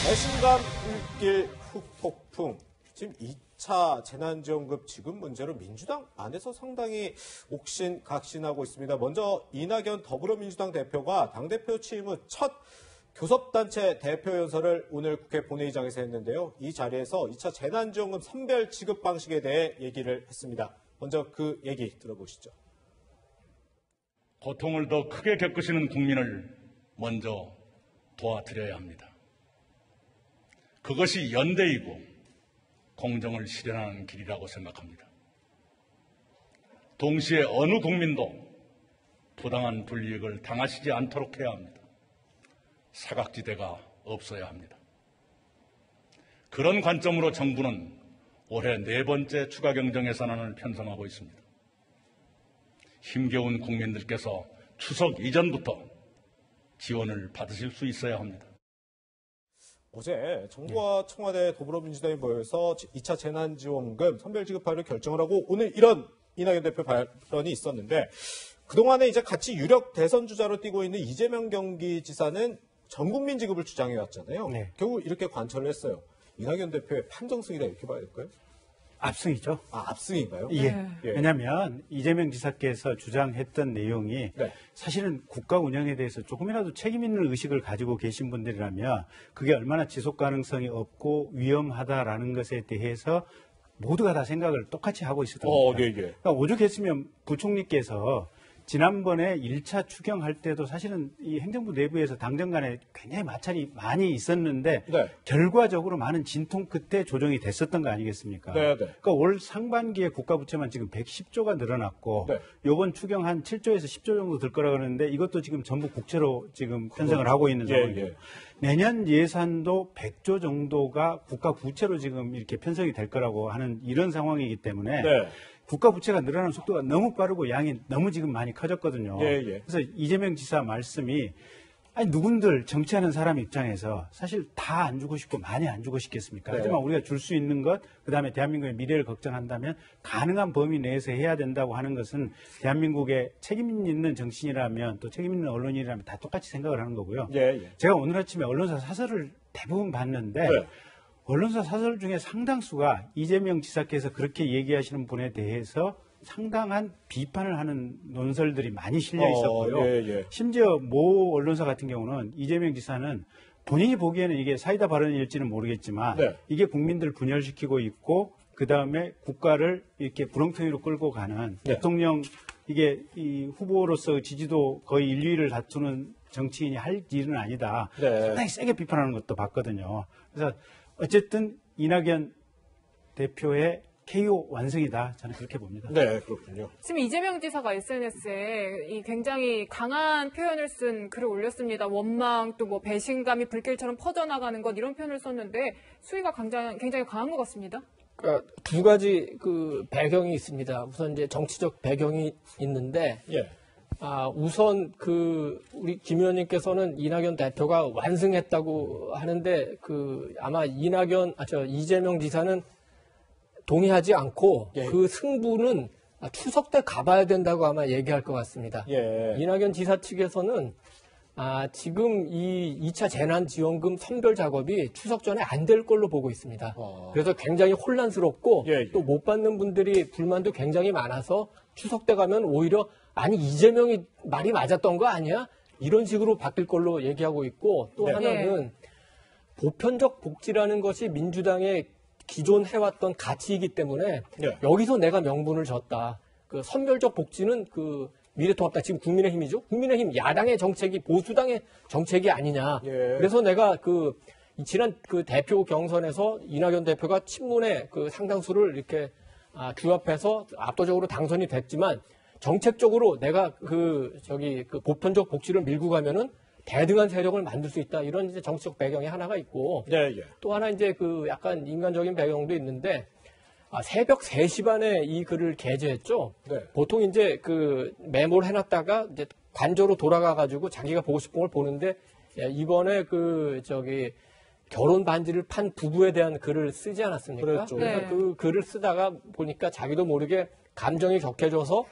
배신감 일길 후폭풍. 지금 2차 재난지원금 지급 문제로 민주당 안에서 상당히 옥신각신하고 있습니다. 먼저 이낙연 더불어민주당 대표가 당대표 취임 후 첫 교섭단체 대표 연설을 오늘 국회 본회의장에서 했는데요. 이 자리에서 2차 재난지원금 선별 지급 방식에 대해 얘기를 했습니다. 먼저 그 얘기 들어보시죠. 고통을 더 크게 겪으시는 국민을 먼저 도와드려야 합니다. 그것이 연대이고 공정을 실현하는 길이라고 생각합니다. 동시에 어느 국민도 부당한 불이익을 당하시지 않도록 해야 합니다. 사각지대가 없어야 합니다. 그런 관점으로 정부는 올해 4번째 추가 경정 예산안을 편성하고 있습니다. 힘겨운 국민들께서 추석 이전부터 지원을 받으실 수 있어야 합니다. 어제 정부와 청와대 더불어민주당이 모여서 2차 재난지원금 선별지급하기로 결정을 하고 오늘 이런 이낙연 대표 발언이 있었는데 그동안에 이제 같이 유력 대선 주자로 뛰고 있는 이재명 경기지사는 전국민 지급을 주장해왔잖아요. 네. 결국 이렇게 관철을 했어요. 이낙연 대표의 판정승이다 이렇게 봐야 될까요? 압승이죠. 압승인가요? 예. 예. 왜냐하면 이재명 지사께서 주장했던 내용이 네. 사실은 국가 운영에 대해서 조금이라도 책임 있는 의식을 가지고 계신 분들이라면 그게 얼마나 지속 가능성이 없고 위험하다라는 것에 대해서 모두가 다 생각을 똑같이 하고 있었던 겁니다. 네, 네. 그러니까 오죽했으면 부총리께서 지난번에 1차 추경할 때도 사실은 이 행정부 내부에서 당정 간에 굉장히 마찰이 많이 있었는데 네. 결과적으로 많은 진통 끝에 조정이 됐었던 거 아니겠습니까? 네, 네. 그러니까 올 상반기에 국가부채만 지금 110조가 늘어났고 네. 이번 추경 한 7조에서 10조 정도 들 거라 그러는데 이것도 지금 전부 국채로 지금 편성을 하고 있는 상황이에요. 예, 예. 내년 예산도 100조 정도가 국가 부채로 지금 이렇게 편성이 될 거라고 하는 이런 상황이기 때문에 네. 국가 부채가 늘어나는 속도가 너무 빠르고 양이 너무 지금 많이 커졌거든요. 예, 예. 그래서 이재명 지사 말씀이 아니 누군들 정치하는 사람 입장에서 사실 다 안 주고 싶고 많이 안 주고 싶겠습니까? 네. 하지만 우리가 줄 수 있는 것, 그다음에 대한민국의 미래를 걱정한다면 가능한 범위 내에서 해야 된다고 하는 것은 대한민국의 책임 있는 정치인이라면 또 책임 있는 언론인이라면 다 똑같이 생각을 하는 거고요. 예, 예. 제가 오늘 아침에 언론사 사설을 대부분 봤는데 네. 언론사 사설 중에 상당수가 이재명 지사께서 그렇게 얘기하시는 분에 대해서 상당한 비판을 하는 논설들이 많이 실려 있었고요. 예, 예. 심지어 모 언론사 같은 경우는 이재명 지사는 본인이 보기에는 이게 사이다 발언일지는 모르겠지만 네. 이게 국민들을 분열시키고 있고 그다음에 국가를 이렇게 부렁텅이로 끌고 가는 네. 대통령 이게 이 후보로서 지지도 거의 1, 2위를 다투는 정치인이 할 일은 아니다. 네. 상당히 세게 비판하는 것도 봤거든요. 그래서 어쨌든 이낙연 대표의 KO 완성이다. 저는 그렇게 봅니다. 네, 그렇군요. 지금 이재명 지사가 SNS에 이 굉장히 강한 표현을 쓴 글을 올렸습니다. 원망, 또 뭐 배신감이 불길처럼 퍼져나가는 것 이런 표현을 썼는데 수위가 굉장히 강한 것 같습니다. 그러니까 두 가지 그 배경이 있습니다. 우선 이제 정치적 배경이 있는데 예. 우선 우리 김 의원님께서는 이낙연 대표가 완승했다고 하는데 아마 이재명 지사는 동의하지 않고 예. 그 승부는 추석 때 가봐야 된다고 아마 얘기할 것 같습니다. 예. 이낙연 지사 측에서는 지금 이 2차 재난지원금 선별 작업이 추석 전에 안 될 걸로 보고 있습니다. 그래서 굉장히 혼란스럽고 예. 또 못 받는 분들이 불만도 굉장히 많아서 추석 때 가면 오히려 아니 이재명이 말이 맞았던 거 아니야? 이런 식으로 바뀔 걸로 얘기하고 있고 또 네. 하나는 보편적 복지라는 것이 민주당의 기존 해왔던 가치이기 때문에 네. 여기서 내가 명분을 줬다. 선별적 복지는 미래통합당 지금 국민의힘이죠. 국민의힘 야당의 정책이 보수당의 정책이 아니냐. 예. 그래서 내가 지난 대표 경선에서 이낙연 대표가 친문의 상당수를 이렇게 규합해서 압도적으로 당선이 됐지만 정책적으로 내가 보편적 복지를 밀고 가면은 대등한 세력을 만들 수 있다. 이런 이제 정치적 배경이 하나가 있고. 네, 예. 또 하나 이제 약간 인간적인 배경도 있는데, 새벽 3시 반에 이 글을 게재했죠. 네. 보통 이제 메모를 해놨다가 이제 관저로 돌아가가지고 자기가 보고 싶은 걸 보는데, 이번에 결혼 반지를 판 부부에 대한 글을 쓰지 않았습니까? 그렇죠. 그래서 네. 그 글을 쓰다가 보니까 자기도 모르게 감정이 격해져서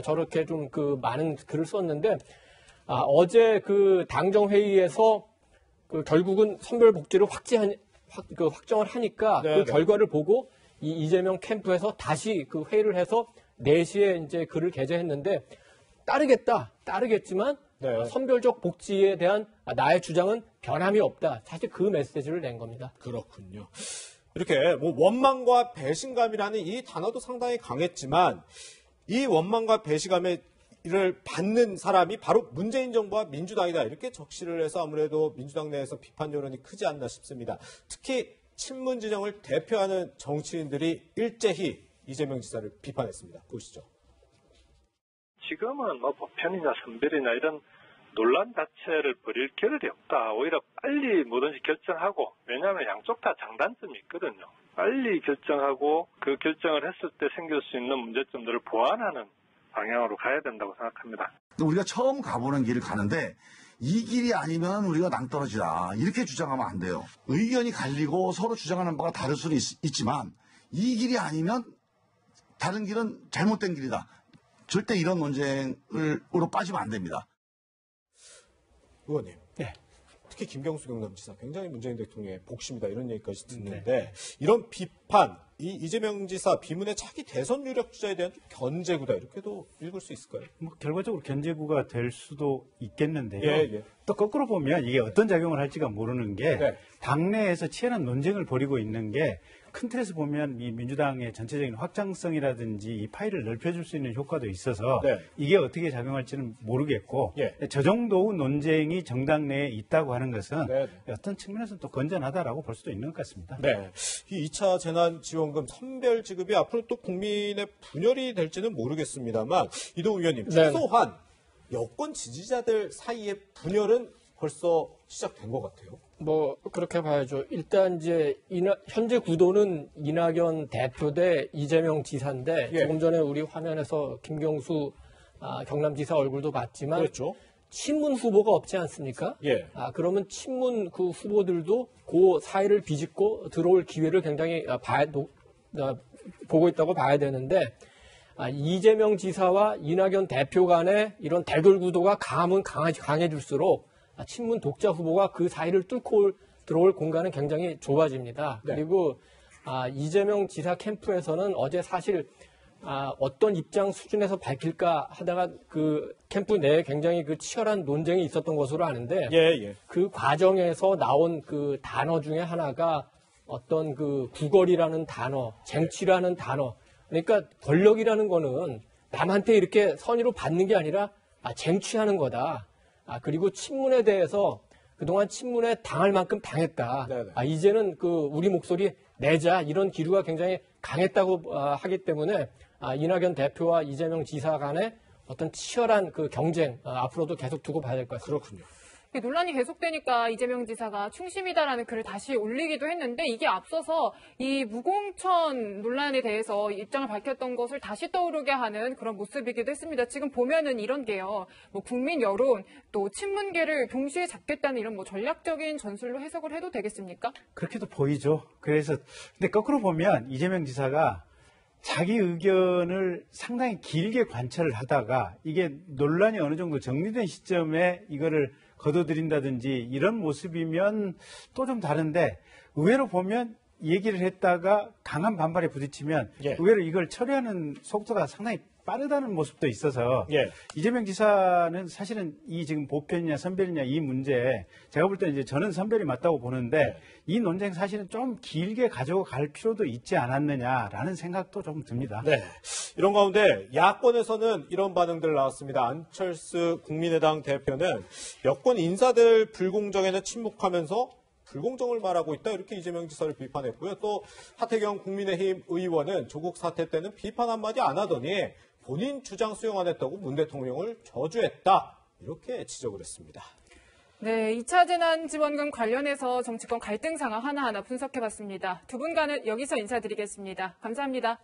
저렇게 좀 많은 글을 썼는데 어제 당정회의에서 결국은 선별복지를 확정을 하니까 네, 그 결과를 보고 이 이재명 캠프에서 다시 그 회의를 해서 4시에 이제 글을 게재했는데 따르겠지만 네. 선별적 복지에 대한 나의 주장은 변함이 없다. 사실 그 메시지를 낸 겁니다. 그렇군요. 이렇게 뭐 원망과 배신감이라는 이 단어도 상당히 강했지만 이 원망과 배신감을 받는 사람이 바로 문재인 정부와 민주당이다. 이렇게 적시를 해서 아무래도 민주당 내에서 비판 여론이 크지 않나 싶습니다. 특히 친문 진영을 대표하는 정치인들이 일제히 이재명 지사를 비판했습니다. 보시죠. 지금은 뭐 보편이나 선별이나 이런 논란 자체를 벌일 겨를이 없다. 오히려 빨리 뭐든지 결정하고, 왜냐하면 양쪽 다 장단점이 있거든요. 빨리 결정하고 그 결정을 했을 때 생길 수 있는 문제점들을 보완하는 방향으로 가야 된다고 생각합니다. 우리가 처음 가보는 길을 가는데 이 길이 아니면 우리가 낭떠러지다. 이렇게 주장하면 안 돼요. 의견이 갈리고 서로 주장하는 바가 다를 수는 있지만 이 아니면 다른 길은 잘못된 길이다. 절대 이런 논쟁으로 빠지면 안 됩니다. 의원님. 네. 특히 김경수 경남지사 굉장히 문재인 대통령의 복심이다 이런 얘기까지 듣는데 이런 비판, 이 이재명 지사 비문의 차기 대선 유력 주자에 대한 견제구다 이렇게도 읽을 수 있을까요? 뭐 결과적으로 견제구가 될 수도 있겠는데요. 예. 또 거꾸로 보면 이게 어떤 작용을 할지가 모르는 게 네. 당내에서 치열한 논쟁을 벌이고 있는 게 큰 틀에서 보면 이 민주당의 전체적인 확장성이라든지 이 파일을 넓혀줄 수 있는 효과도 있어서 네. 이게 어떻게 작용할지는 모르겠고 예. 저 정도의 논쟁이 정당 내에 있다고 하는 것은 네. 어떤 측면에서는 또 건전하다라고 볼 수도 있는 것 같습니다. 네. 이 2차 재난지원금 선별 지급이 앞으로 또 국민의 분열이 될지는 모르겠습니다만 이동훈 의원님, 네. 최소한 여권 지지자들 사이의 분열은 벌써 시작된 것 같아요. 뭐 그렇게 봐야죠. 일단 이제 현재 구도는 이낙연 대표 대 이재명 지사인데 예. 조금 전에 우리 화면에서 김경수 경남지사 얼굴도 봤지만 그렇죠. 친문 후보가 없지 않습니까? 예. 그러면 친문 그 후보들도 그 사이를 비집고 들어올 기회를 굉장히 보고 있다고 봐야 되는데 이재명 지사와 이낙연 대표 간의 이런 대결 구도가 강해질수록 친문 독자 후보가 그 사이를 뚫고 들어올 공간은 굉장히 좁아집니다. 네. 그리고 이재명 지사 캠프에서는 어제 사실 어떤 입장 수준에서 밝힐까 하다가 그 캠프 내에 굉장히 그 치열한 논쟁이 있었던 것으로 아는데 예. 그 과정에서 나온 그 단어 중에 하나가 어떤 그 구걸이라는 단어, 쟁취라는 단어. 그러니까 권력이라는 거는 남한테 이렇게 선의로 받는 게 아니라 쟁취하는 거다. 그리고 친문에 대해서 그동안 친문에 당할 만큼 당했다. 네네. 이제는 그 우리 목소리 내자 이런 기류가 굉장히 강했다고 하기 때문에 이낙연 대표와 이재명 지사 간의 어떤 치열한 그 경쟁 앞으로도 계속 두고 봐야 될 것 같습니다. 그렇군요. 논란이 계속되니까 이재명 지사가 충심이다라는 글을 다시 올리기도 했는데 이게 앞서서 이 무공천 논란에 대해서 입장을 밝혔던 것을 다시 떠오르게 하는 그런 모습이기도 했습니다. 지금 보면은 이런 게요. 뭐 국민 여론 또 친문계를 동시에 잡겠다는 이런 뭐 전략적인 전술로 해석을 해도 되겠습니까? 그렇게도 보이죠. 그래서 근데 거꾸로 보면 이재명 지사가 자기 의견을 상당히 길게 관찰을 하다가 이게 논란이 어느 정도 정리된 시점에 이거를 거둬들인다든지 이런 모습이면 또 좀 다른데 의외로 보면 얘기를 했다가 강한 반발에 부딪히면 예. 의외로 이걸 처리하는 속도가 상당히 빠르다는 모습도 있어서 예. 이재명 지사는 사실은 이 지금 보편이냐 선별이냐 이 문제 제가 볼 때는 이제 저는 선별이 맞다고 보는데 이 논쟁 사실은 좀 길게 가지고 갈 필요도 있지 않았느냐라는 생각도 좀 듭니다. 네. 이런 가운데 야권에서는 이런 반응들 나왔습니다. 안철수 국민의당 대표는 여권 인사들 불공정에는 침묵하면서 불공정을 말하고 있다 이렇게 이재명 지사를 비판했고요. 또 하태경 국민의힘 의원은 조국 사태 때는 비판 한마디 안 하더니 본인 주장 수용 안 했다고 문 대통령을 저주했다 이렇게 지적을 했습니다. 네, 2차 재난지원금 관련해서 정치권 갈등 상황 하나하나 분석해봤습니다. 두 분과는 여기서 인사드리겠습니다. 감사합니다.